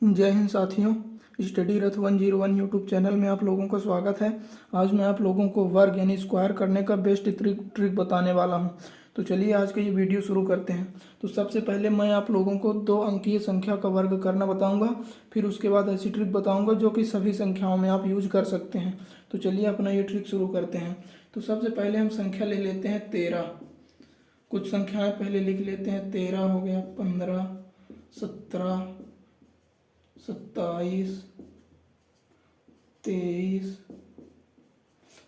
जय हिंद साथियों। स्टडी रथ 101 YouTube channel में आप लोगों का स्वागत है। आज मैं आप लोगों को वर्ग यानी स्क्वायर करने का बेस्ट ट्रिक बताने वाला हूं। तो चलिए आज का ये वीडियो शुरू करते हैं। तो सबसे पहले मैं आप लोगों को 2 अंकीय संख्या का वर्ग करना बताऊंगा, फिर उसके बाद ऐसी ट्रिक बताऊंगा जो कि सभी संख्याओं में आप यूज कर सकते हैं। तो चलिए अपना ये ट्रिक शुरू करते हैं। तो सबसे पहले हम संख्या ले लेते हैं 13। कुछ संख्याएं पहले लिख लेते हैं। 13 हो गया, 15, 17, 27, 23।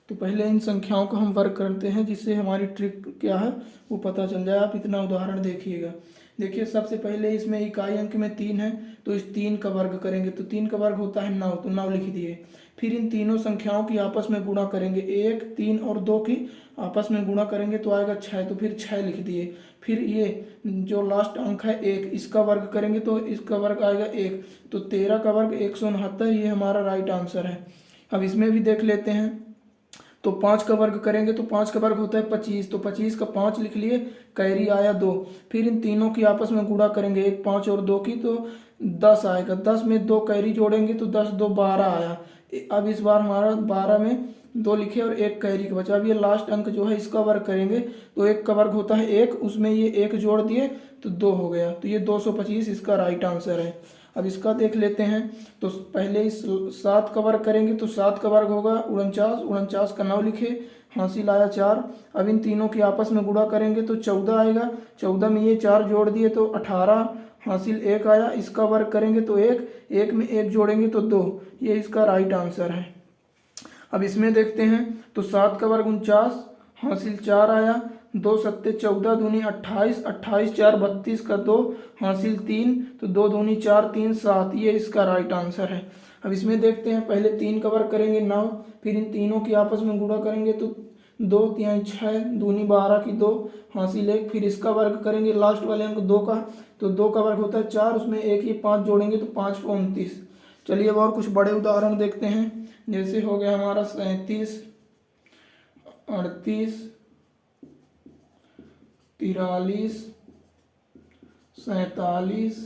तो पहले इन संख्याओं का हम वर्ग करते हैं जिससे हमारी ट्रिक क्या है वो पता चल जाए। आप इतना उदाहरण देखिएगा। देखिए सबसे पहले इसमें इकाई अंक में 3 है, तो इस 3 का वर्ग करेंगे तो 3 का वर्ग होता है 9, तो 9 लिख दिए। फिर इन तीनों संख्याओं की आपस में गुणा करेंगे, 1, 3 और 2 की आपस में गुणा करेंगे तो आएगा 6, तो फिर 6 लिख दिए। फिर ये जो लास्ट अंक है 1, इसका वर्ग करेंगे तो इसका वर्ग आएगा 1, तो 13 का वर्ग 169, ये हमारा राइट आंसर है। अब इसमें भी देख लेते हैं। तो 5 का वर्ग करेंगे तो 5 का वर्ग होता है 25, तो 25 का 5 लिख लिए, कैरी आया 2। फिर इन तीनों की आपस में गुणा करेंगे, 1, 5 और 2 की, तो 10 आएगा। 10 में 2 कैरी जोड़ेंगे तो 10, 2, 12 आया। अब इस बार हमारा 12 में 2 लिखे और 1 कैरी का बचा। अब ये लास्ट अंक जो है इसका वर्ग करेंगे तो 1 का वर्ग होता है 1, उसमें ये 1 जोड़ दिए तो 2 हो गया, तो ये 225 इसका राइट आंसर है। अब इसका देख लेते हैं। तो पहले इस 7 का वर्ग करेंगे तो 7 का वर्ग होगा 49, 49 का 9 लिखे, हासिल आया 4। अब इन तीनों की आपस में गुणा करेंगे तो 14 आएगा, 14 में ये 4 जोड़ दिए तो 18, हासिल 1 आया। इसका वर्ग करेंगे तो 1, 1 में 1 जोड़ेंगे तो 2, ये इसका राइट आंसर है। अब इसमें देखते हैं। तो 7 का वर्ग 49, हासिल 4 आया, 2 सत्ते 14, दूनी 28, 28 4 32 का 2, हासिल 3, तो 2 दूनी 4, 3 7, ये इसका राइट आंसर है। अब इसमें देखते हैं। पहले 3 का वर्ग करेंगे 9, फिर इन तीनों की आपस में गुणा करेंगे तो 2 3 6, दूनी 12 की 2, हासिल 1। फिर इसका वर्ग करेंगे लास्ट वाले अंक 2 का, तो 2 का वर्ग होता है 4, उसमें 1 ये 5 जोड़ेंगे तो 5 को 29। चलिए अब और कुछ बड़े उदाहरण देखते हैं। जैसे हो गया हमारा 37, 38, 43, 47,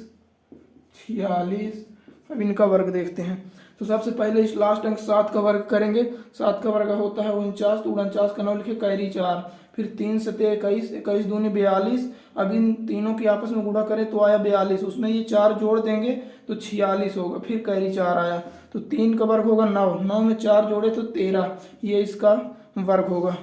46। अब इनका वर्ग देखते हैं। तो सबसे पहले इस लास्ट अंक 7 का वर्ग करेंगे। 7 का वर्ग होता है 49, तो 49 का 9 लिखे, कैरी 4। फिर 3 सते 21, 21 दूनी 42। अब इन तीनों की आपस में गुणा करें तो आया 42, उसमें ये 4 जोड़ देंगे तो 46 होगा, फिर कैरी 4 आया। तो 3 का वर्ग होगा 9, 9 में 4 जोड़े तो 13, ये इसका वर्ग होगा।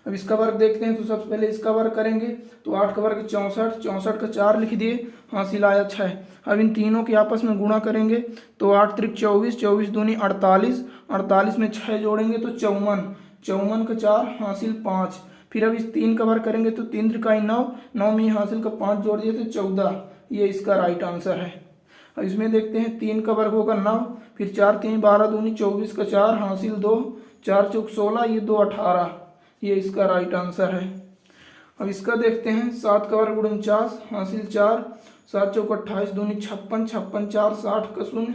अब इसका वर्ग देखते हैं। तो सबसे पहले इसका वर्ग करेंगे तो 8 का वर्ग 64, 64 का 4 लिख दिए, हासिल आया 6। अब इन तीनों के आपस में गुणा करेंगे तो 8 त्रिक 24, 24 दूनी 48, 48 में 6 जोड़ेंगे तो 54, 54 का 4, हासिल 5। फिर अब इस 3 का वर्ग करेंगे तो 3 त्रिकाई 9, 9 में हासिल का 5 जोड़ दिए तो 14, ये इसका राइट आंसर है। अब इसमें देखते हैं। 3 का वर्ग होगा 9, फिर 4 3 12 दूनी 24 का 4, हासिल 2, 4 चौक 16, ये 2 18, ये इसका राइट आंसर है। अब इसका देखते हैं। 7 का वर्ग 49, हासिल 4, 7 चौक 28, दूनी 56, 56 4 60 का 0,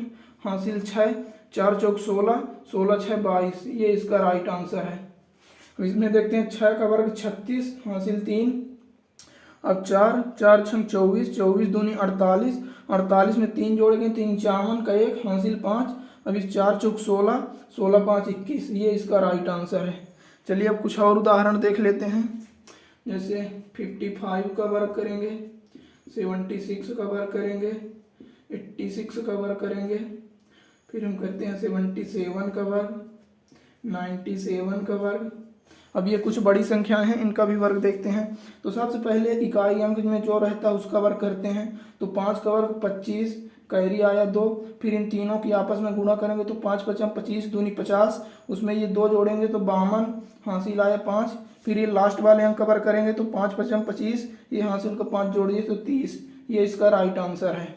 हासिल 6, 4 चौक 16, 16 6 22, ये इसका राइट आंसर है। अब इसमें देखते हैं। 6 का वर्ग 36, हासिल 3। अब 4 4 छंग 24, 24 दूनी 48, 48 में 3 जोड़ेंगे, 3 51 का 1, हासिल 5। अब इस 4 चौक 16, 16 5 21, ये इसका राइट आंसर है। चलिए अब कुछ और उदाहरण देख लेते हैं। जैसे 55 का वर्ग करेंगे, 76 का वर्ग करेंगे, 86 का वर्ग करेंगे, फिर हम करते हैं 77 का वर्ग, 97 का वर्ग। अब ये कुछ बड़ी संख्याएं हैं, इनका भी वर्ग देखते हैं। तो सबसे पहले इकाई अंक में जो रहता है उसका वर्ग करते हैं। तो 5 का वर्ग 25, कैरी आया 2। फिर इन तीनों की आपस में गुणा करेंगे तो 5 5 25 दूनी 50, उसमें ये 2 जोड़ेंगे तो 52, हासिल आया 5। फिर ये लास्ट वाले अंक का वर्ग करेंगे तो 5 5 25, ये हासिल का 5 जोड़िए तो 30, ये इसका राइट आंसर है।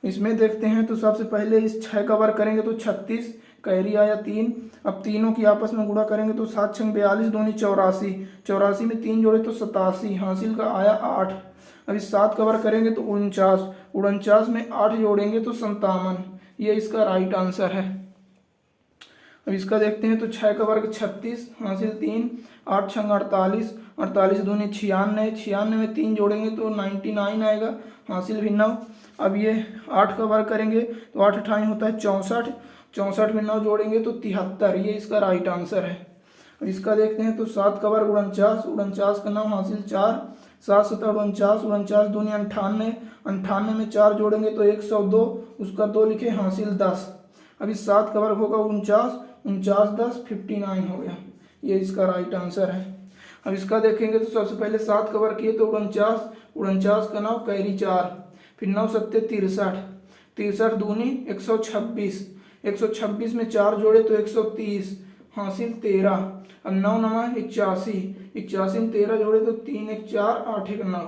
इसमें देखते हैं। तो सबसे पहले इस 6 का वर्ग करेंगे तो 36, कैरी आया 3। अब तीनों की आपस में गुणा करेंगे तो 7 छंग 42 दूनी 84, 84 में 3 जोड़े तो 87, हासिल का आया 8। अब इस 7 का वर्ग करेंगे तो 49, 49 में 8 जोड़ेंगे तो 57, ये इसका राइट आंसर है। अब इसका देखते हैं तो 6 का वर्ग 36 हासिल 3, 8 छंग 48, 48 दूनी 96, 96 में 3 जोड़ेंगे तो 99 आएगा, हासिल भी 9। अब ये 8 का वर्ग करेंगे तो 8 अठाई होता है 64, 64 में 9 जोड़ेंगे तो 73, ये इसका राइट आंसर है। अब इसका देखते हैं तो 7 का वर्ग 49, 49 का 9 हासिल 4, 7 सत्ता 49, 49 दूनी 98, 98 में 4 जोड़ेंगे तो 102, उसका 2 लिखे हासिल 10। अब इस 7 का वर्ग होगा 49, 49 10 59 हो गया, ये इसका राइट आंसर है। अब इसका देखेंगे तो सबसे पहले 7 का वर्ग किए तो 49, 49 का 9 कैरी 4, फिर 9 सत्ते 63, 63 दूनी 126, 126 में 4 जोड़े तो 130, हासिल 13। अब 9 नमा 81, 81 में 13 जोड़े तो 3 1 4 8 1 9,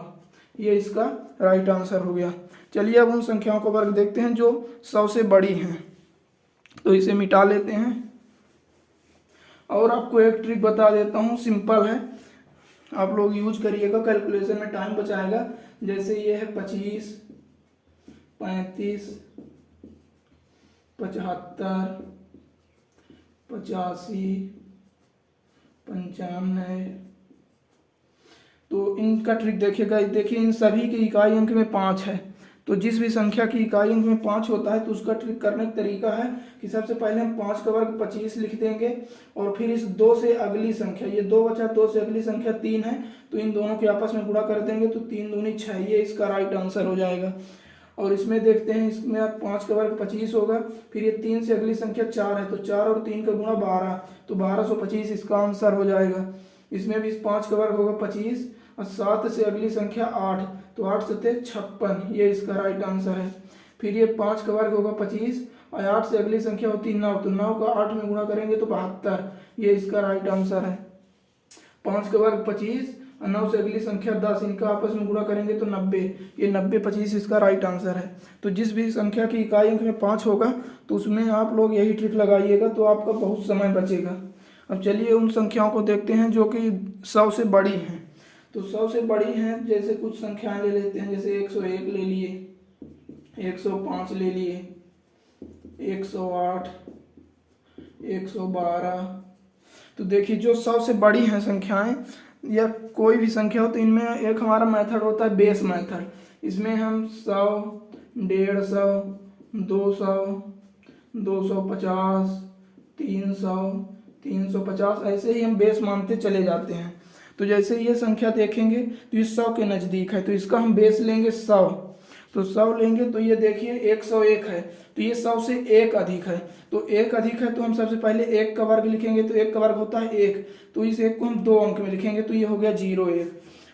ये इसका राइट आंसर हो गया। चलिए अब उन संख्याओं का वर्ग देखते हैं जो 100 से बड़ी हैं, तो इसे मिटा लेते हैं। और आपको एक ट्रिक बता देता हूँ, सिंपल है, आप लोग यूज करिएगा, कैलकुलेशन में टाइम बचाएगा। जैसे ये है 25, 35, 75, 85, 95, तो इनका ट्रिक देखिएगा। देखिए इन सभी के इकाई अंक में 5 है, तो जिस भी संख्या की इकाई अंक में 5 होता है तो उसका ट्रिक करने का तरीका है कि सबसे पहले हम 5 का वर्ग 25 लिख देंगे, और फिर इस 2 से अगली संख्या, ये 2 बचा, 2 से अगली संख्या 3 है, तो इन दोनों के आपस में गुणा कर देंगे तो 3 दूनी 6, ये इसका राइट आंसर हो जाएगा। और इसमें देखते हैं, इसमें आप 5 का वर्ग 25 होगा, फिर ये 3 से अगली संख्या 4 है, तो 4 और 3 का गुणा 12, तो 1225 इसका आंसर हो जाएगा। इसमें भी इस 5 का वर्ग होगा 25, और 7 से अगली संख्या 8, तो 8 सत्ते 56, ये इसका राइट आंसर है। फिर ये 5 का वर्ग होगा 25, और 8 से अगली संख्या होती है 9, तो 9 का 8 में गुणा करेंगे तो 72, ये इसका राइट आंसर है। 5 का वर्ग 25 और 9 से अगली संख्या 10, इनका आपस में गुणा करेंगे तो 90, ये 90 25 इसका राइट आंसर है। तो जिस भी संख्या की इकाई अंक में 5 होगा तो उसमें आप लोग यही ट्रिक लगाइएगा, तो आपका बहुत समय बचेगा। अब चलिए उन संख्याओं को देखते हैं जो कि 100 से बड़ी हैं। तो 100 से बड़ी हैं, जैसे कुछ संख्याएं ले लेते हैं, जैसे 101 ले लिए, 105 ले लिए, 108, 112। तो देखिए जो 100 से बड़ी हैं संख्याएं या कोई भी संख्या हो, तो इनमें एक हमारा मेथड होता है बेस मेथड। इसमें हम 100, 150, 200, 250, 300, 350 ऐसे ही हम बेस मानते चले जाते हैं। तो जैसे ये संख्या देखेंगे तो ये 100 के नज़दीक है, तो इसका हम बेस लेंगे 100, तो 100 लेंगे तो ये देखिए 101 है, तो ये 100 से 1 अधिक है, तो 1 अधिक है तो हम सबसे पहले 1 का वर्ग लिखेंगे, तो 1 का वर्ग होता है 1, तो इस 1 को हम 2 अंक में लिखेंगे, तो ये हो गया 01।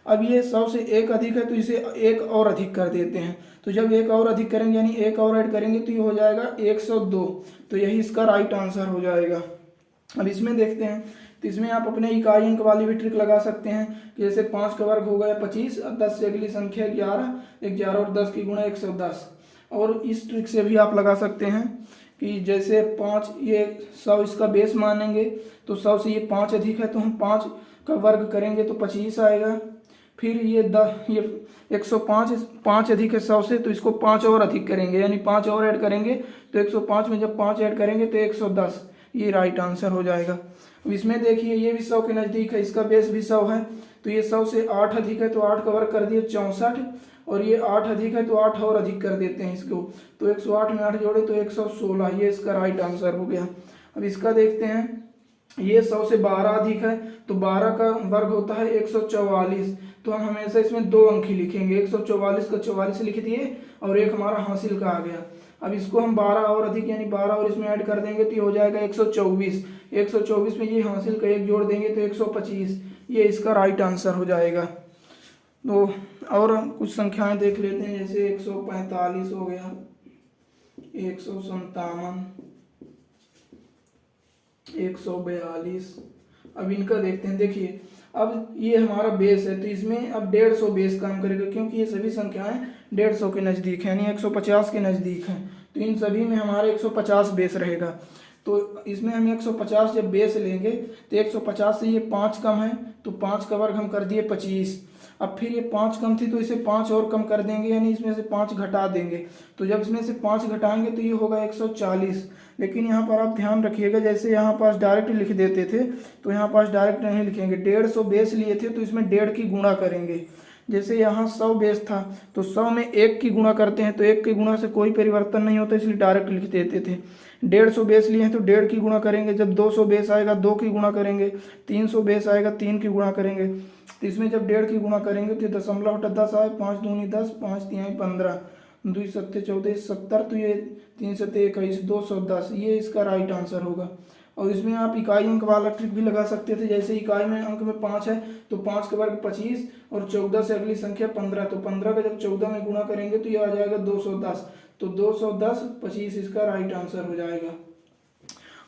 अब ये 100 से 1 अधिक है तो इसे 1 और अधिक कर देते हैं, तो जब 1 और अधिक करेंगे यानी 1 और ऐड करेंगे तो ये हो जाएगा 102, तो यही इसका राइट आंसर हो जाएगा। अब इसमें देखते हैं, तो इसमें आप अपने इकाई अंक वाली भी ट्रिक लगा सकते हैं कि जैसे 5 का वर्ग हो गया 25, और 10 से अगली संख्या 11, 11 और 10 की गुणा 110। और इस ट्रिक से भी आप लगा सकते हैं कि जैसे 5, ये 100 इसका बेस मानेंगे, तो 100 से ये 5 अधिक है तो हम 5 का वर्ग करेंगे तो 25 आएगा। फिर ये 105, 5 अधिक है 100 से, तो इसको 5 और अधिक करेंगे यानी 5 और ऐड करेंगे, तो 105 में जब 5 ऐड करेंगे तो 110, ये राइट आंसर हो जाएगा। अब इसमें देखिए ये भी 100 के नज़दीक है, इसका बेस भी 100 है, तो ये 100 से 8 अधिक है तो 8 का वर्ग कर दिए 64, और ये 8 अधिक है तो 8 और अधिक कर देते हैं इसको, तो 108 में 8 जोड़े तो 116, ये इसका राइट आंसर हो गया। अब इसका देखते हैं, ये 100 से 12 अधिक है, तो 12 का वर्ग होता है 144, तो हम हमेशा इसमें 2 अंक ही लिखेंगे, 144 का 44 लिख दिए और एक हमारा हासिल का आ गया। अब इसको हम 12 और अधिक यानी 12 और इसमें ऐड कर देंगे तो ये हो जाएगा 124, 124 में ये हासिल का 1 जोड़ देंगे तो 125, ये इसका राइट आंसर हो जाएगा। तो और कुछ संख्याएं देख लेते हैं, जैसे 145 हो गया, 157, 142। अब इनका देखते हैं, देखिए अब ये हमारा बेस है तो इसमें अब 150 बेस काम करेगा, क्योंकि ये सभी संख्याएं 150 के नज़दीक है यानी 150 के नज़दीक हैं, तो इन सभी में हमारा 150 बेस रहेगा। तो इसमें हम 150 जब बेस लेंगे तो 150 से ये 5 कम है, तो 5 का वर्ग हम कर दिए 25। अब फिर ये 5 कम थी तो इसे 5 और कम कर देंगे, यानी इसमें से 5 घटा देंगे। तो जब इसमें से 5 घटाएंगे तो ये होगा 140। लेकिन यहाँ पर आप ध्यान रखिएगा, जैसे यहाँ पास डायरेक्ट लिख देते थे तो यहाँ पास डायरेक्ट नहीं लिखेंगे। 150 बेस लिए थे तो इसमें 1.5 की गुणा करेंगे। जैसे यहाँ 100 बेस था तो 100 में 1 की गुणा करते हैं, तो 1 की गुणा से कोई परिवर्तन नहीं होता, इसलिए डायरेक्ट लिख देते थे। 150 बेस लिए हैं तो 1.5 की गुणा करेंगे। जब 200 बेस आएगा 2 की गुणा करेंगे। 300 बेस आएगा 3 की गुणा करेंगे। तो इसमें जब 1.5 की गुणा करेंगे तो दशमलव हटा 10 आए, 5 दूनी 10, 5 तिहाई 15, 2 सत्ते 14, 70, तो ये 3 सत्ते 21, 210, ये इसका राइट आंसर होगा। और इसमें आप इकाई अंक वाला ट्रिक भी लगा सकते थे। जैसे इकाई में अंक में 5 है तो 5 का वर्ग 25 और 14 से अगली संख्या 15, तो 15 का जब 14 में गुणा करेंगे तो ये आ जाएगा 210, तो 210 25 इसका राइट आंसर हो जाएगा।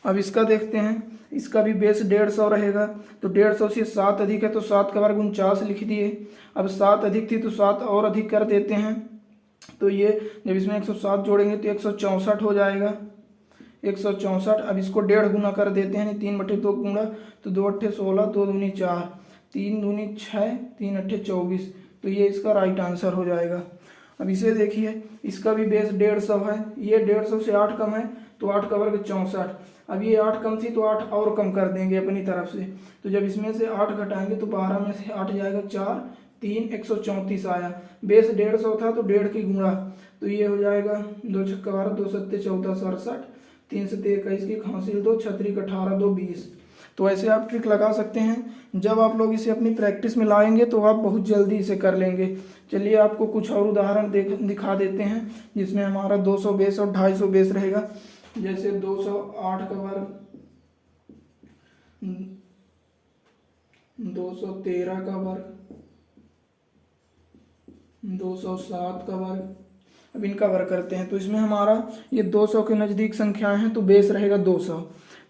अब इसका देखते हैं, इसका भी बेस 150 रहेगा। तो 150 से 7 अधिक है तो 7 का वर्ग 49 लिख दिए। अब 7 अधिक थी तो 7 और अधिक कर देते हैं, तो ये जब इसमें 107 जोड़ेंगे तो 164 हो जाएगा। 164। अब इसको 1.5 गुना कर देते हैं, 3/2 गुणा, तो 2 अट्ठे 16, 2 दूनी 4, 3 दूनी 6, 3 अट्ठे 24, तो ये इसका राइट आंसर हो जाएगा। अब इसे देखिए, इसका भी बेस 150 है। ये 150 से 8 कम है तो 8 का वर्ग 64। अब ये 8 कम थी तो 8 और कम कर देंगे अपनी तरफ से। तो जब इसमें से 8 घटाएंगे तो 12 में से 8 जाएगा 4, 3 134 आया। बेस 150 था तो 1.5 की गुणा, तो ये हो जाएगा 2 छक्का 12, 2 सत्ते 14, 67, 3 सत्ते 21 की हासिल 2, 6 18, 2 20। तो ऐसे आप ट्रिक लगा सकते हैं। जब आप लोग इसे अपनी प्रैक्टिस में लाएंगे तो आप बहुत जल्दी इसे कर लेंगे। चलिए आपको कुछ और उदाहरण दिखा देते हैं जिसमें हमारा 200 बेस और 250 बेस रहेगा। जैसे 208 का वर्ग, 213 का वर्ग, 207 का वर्ग। अब इनका वर्ग करते हैं तो इसमें हमारा ये 200 के नज़दीक संख्याएं हैं तो बेस रहेगा 200।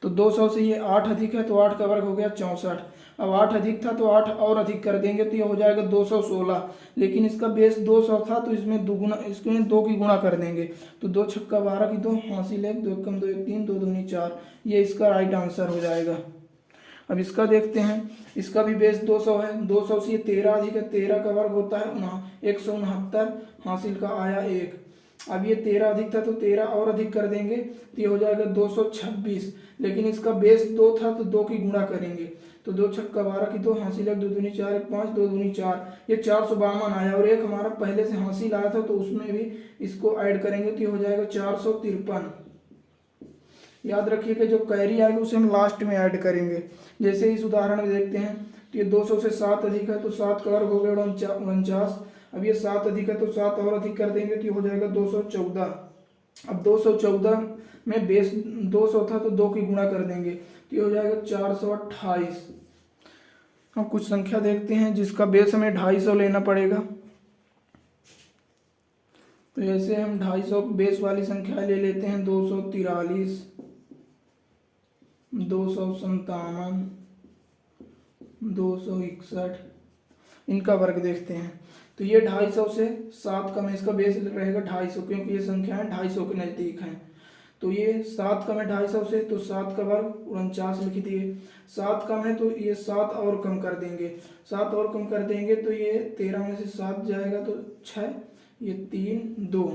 तो 200 से ये 8 अधिक है तो 8 का वर्ग हो गया 64। अब 8 अधिक था तो 8 और अधिक कर देंगे तो ये हो जाएगा 216। लेकिन इसका बेस 200 था तो इसमें दुगुना, इसमें 2 की गुणा कर देंगे, तो 2 छक्का 12 की 2 हासिल 1, 2 कम 2 1 3, 2 दूनी 4, ये इसका राइट आंसर हो जाएगा। अब इसका देखते हैं, इसका भी बेस 200 है। 200 से 13 अधिक है, 13 का वर्ग होता है 169, हासिल का आया 1। अब ये 13 अधिक था तो 13 और अधिक कर देंगे तो ये हो जाएगा 226। लेकिन इसका बेस 2 था तो 2 की गुणा करेंगे, तो 2 छक्का 12 की 2 हासिल 1, 2 दूनी 4, 1 5, 2 दूनी 4, ये 452 आया। और एक हमारा पहले से हासिल आया था तो उसमें भी इसको ऐड करेंगे तो ये हो जाएगा 453। याद रखिए कि जो कैरी आएगी उसे हम लास्ट में ऐड करेंगे। जैसे इस उदाहरण में देखते हैं तो ये 200 से 7 अधिक है तो 7 का वर्ग हो गया 49। अब ये 7 अधिक है तो 7 और अधिक कर देंगे तो ये हो जाएगा 214। अब 214 में बेस 200 था तो 2 की गुणा कर देंगे तो ये हो जाएगा 428। हम कुछ संख्या देखते हैं जिसका बेस हमें 250 लेना पड़ेगा। तो जैसे हम 250 बेस वाली संख्या ले लेते हैं, 243, 257, 261, इनका वर्ग देखते हैं। तो ये 250 से 7 कम है, इसका बेस रहेगा 250 क्योंकि ये संख्याएं 250 के नज़दीक हैं। तो ये 7 कम है 250 से, तो 7 का वर्ग 49 लिख दिए। 7 कम है तो ये 7 और कम कर देंगे, 7 और कम कर देंगे तो ये 13 में से 7 जाएगा तो 6, ये 3 2,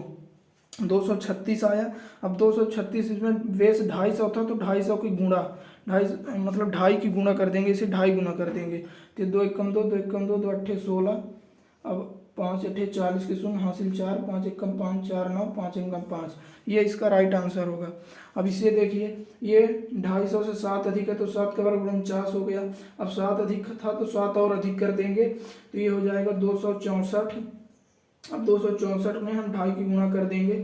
236 आया। अब 236 इसमें बेस 250 था तो 250 की गुणा, 2.5 मतलब 2.5 की गुणा कर देंगे, इसे 2.5 गुना कर देंगे तो 2 1 कम 2, 2 1 कम 2, 2 अट्ठे 16, अब 5 अट्ठे 40 के शून्य हासिल 4, 5 1 कम 5 4 9, 5 1 कम 5, ये इसका राइट आंसर होगा। अब इसे देखिए, ये 250 से 7 अधिक है तो 7 का वर्ग 49 हो गया। अब 7 अधिक था तो 7 और अधिक कर देंगे तो ये हो जाएगा 264। अब 264 में हम 2.5 की गुणा कर देंगे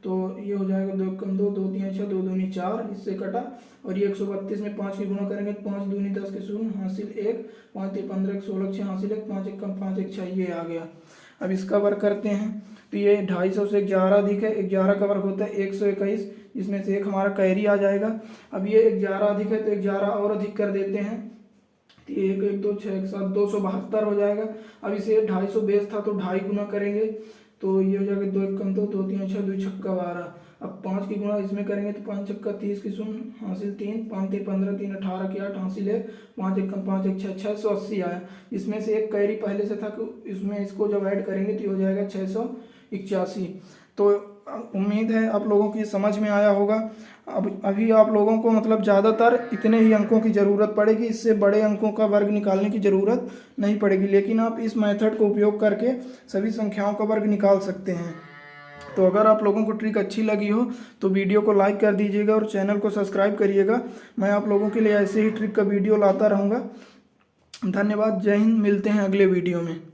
तो ये हो जाएगा 2 कम 2, 2 3 6, 2 दूनी 4, इससे कटा। और ये 132 में 5 की गुणा करेंगे, 5 दूनी 10 के शून्य हासिल 1, 5 3 15 16 6 हासिल 1, 5 1 कम 5 1 6, ये आ गया। अब इसका वर्ग करते हैं तो ये 250 से 11 अधिक है, 11 का वर्ग होता है 121, जिसमें से एक हमारा कैरी आ जाएगा। अब ये 11 अधिक है तो 11 और अधिक कर देते हैं, 1 1 2 6 1 7, 272 हो जाएगा। अब इसे 250 बेस था तो 2.5 गुना करेंगे तो ये हो जाएगा 2 1 कम 2, 2 3 6, 2 छक्का 12। अब 5 की गुणा इसमें करेंगे तो 5 छक्का 30 की शून्य हासिल 3, 5 3 15 3 18 की 8 हासिल 1, 5 1 5 1 6 680 आया। इसमें से एक कैरी पहले से था कि इसमें इसको जब ऐड करेंगे तो ये हो जाएगा 681। तो उम्मीद है आप लोगों की समझ में आया होगा। अब अभी आप लोगों को मतलब ज़्यादातर इतने ही अंकों की ज़रूरत पड़ेगी, इससे बड़े अंकों का वर्ग निकालने की ज़रूरत नहीं पड़ेगी, लेकिन आप इस मेथड को उपयोग करके सभी संख्याओं का वर्ग निकाल सकते हैं। तो अगर आप लोगों को ट्रिक अच्छी लगी हो तो वीडियो को लाइक कर दीजिएगा और चैनल को सब्सक्राइब करिएगा। मैं आप लोगों के लिए ऐसे ही ट्रिक का वीडियो लाता रहूँगा। धन्यवाद। जय हिंद। मिलते हैं अगले वीडियो में।